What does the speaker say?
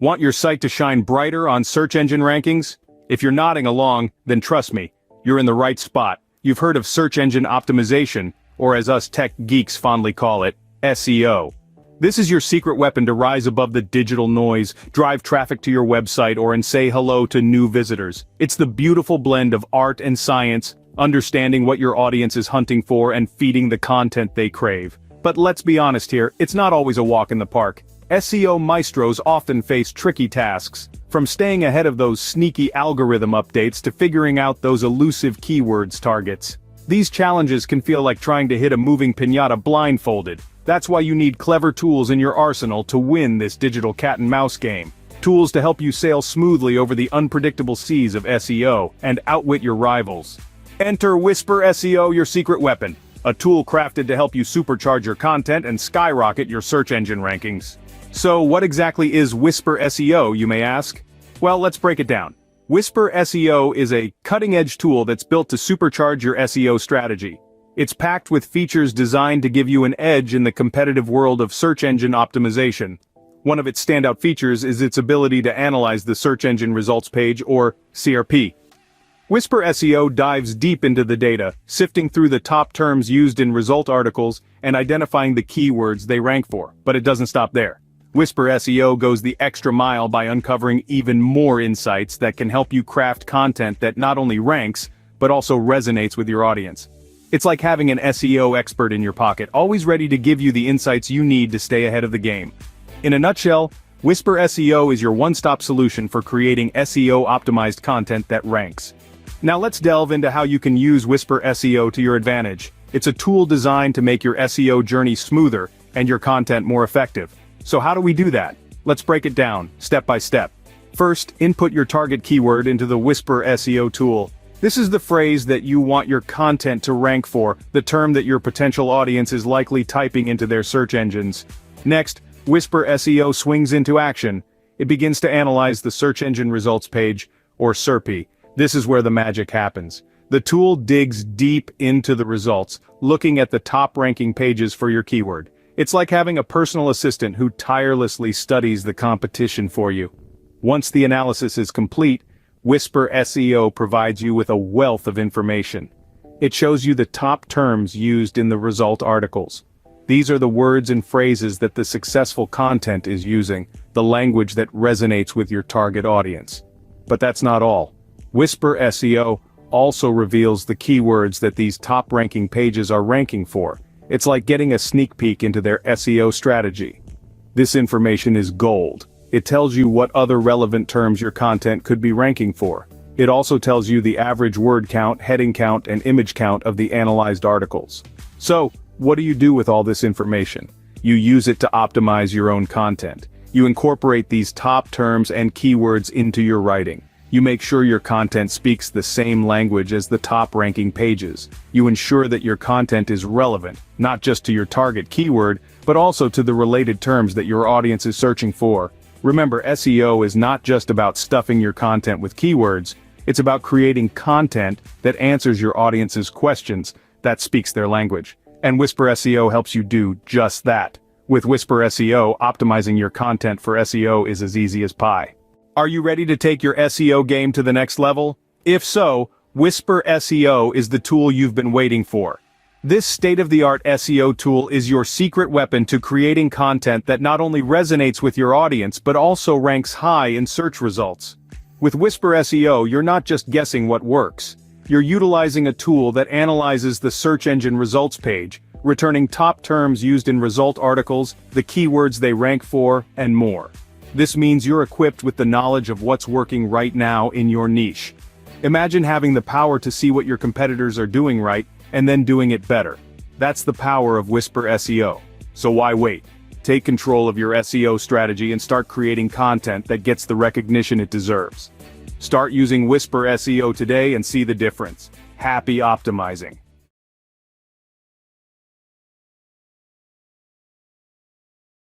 Want your site to shine brighter on search engine rankings? If you're nodding along, then trust me, you're in the right spot. You've heard of search engine optimization, or as us tech geeks fondly call it, SEO. This is your secret weapon to rise above the digital noise, drive traffic to your website, and say hello to new visitors. It's the beautiful blend of art and science, understanding what your audience is hunting for and feeding the content they crave. But let's be honest here, it's not always a walk in the park. SEO maestros often face tricky tasks, from staying ahead of those sneaky algorithm updates to figuring out those elusive keywords targets. These challenges can feel like trying to hit a moving piñata blindfolded. That's why you need clever tools in your arsenal to win this digital cat-and-mouse game. Tools to help you sail smoothly over the unpredictable seas of SEO and outwit your rivals. Enter WisperSEO, your secret weapon, a tool crafted to help you supercharge your content and skyrocket your search engine rankings. So what exactly is WisperSEO, you may ask? Well, let's break it down. WisperSEO is a cutting-edge tool that's built to supercharge your SEO strategy. It's packed with features designed to give you an edge in the competitive world of search engine optimization. One of its standout features is its ability to analyze the search engine results page, or SERP. WisperSEO dives deep into the data, sifting through the top terms used in result articles and identifying the keywords they rank for. But it doesn't stop there. WisperSEO goes the extra mile by uncovering even more insights that can help you craft content that not only ranks, but also resonates with your audience. It's like having an SEO expert in your pocket, always ready to give you the insights you need to stay ahead of the game. In a nutshell, WisperSEO is your one-stop solution for creating SEO-optimized content that ranks. Now let's delve into how you can use WisperSEO to your advantage. It's a tool designed to make your SEO journey smoother and your content more effective. So how do we do that? Let's break it down, step by step. First, input your target keyword into the WisperSEO tool. This is the phrase that you want your content to rank for, the term that your potential audience is likely typing into their search engines. Next, WisperSEO swings into action. It begins to analyze the search engine results page, or SERP. This is where the magic happens. The tool digs deep into the results, looking at the top-ranking pages for your keyword. It's like having a personal assistant who tirelessly studies the competition for you. Once the analysis is complete, WisperSEO provides you with a wealth of information. It shows you the top terms used in the result articles. These are the words and phrases that the successful content is using, the language that resonates with your target audience. But that's not all. WisperSEO also reveals the keywords that these top-ranking pages are ranking for. It's like getting a sneak peek into their SEO strategy. This information is gold. It tells you what other relevant terms your content could be ranking for. It also tells you the average word count, heading count, and image count of the analyzed articles. So, what do you do with all this information? You use it to optimize your own content. You incorporate these top terms and keywords into your writing. You make sure your content speaks the same language as the top-ranking pages. You ensure that your content is relevant, not just to your target keyword, but also to the related terms that your audience is searching for. Remember, SEO is not just about stuffing your content with keywords, it's about creating content that answers your audience's questions, that speaks their language. And WisperSEO helps you do just that. With WisperSEO, optimizing your content for SEO is as easy as pie. Are you ready to take your SEO game to the next level? If so, WisperSEO is the tool you've been waiting for. This state-of-the-art SEO tool is your secret weapon to creating content that not only resonates with your audience but also ranks high in search results. With WisperSEO, you're not just guessing what works. You're utilizing a tool that analyzes the search engine results page, returning top terms used in result articles, the keywords they rank for, and more. This means you're equipped with the knowledge of what's working right now in your niche. Imagine having the power to see what your competitors are doing right, and then doing it better. That's the power of WisperSEO. So why wait? Take control of your SEO strategy and start creating content that gets the recognition it deserves. Start using WisperSEO today and see the difference. Happy optimizing!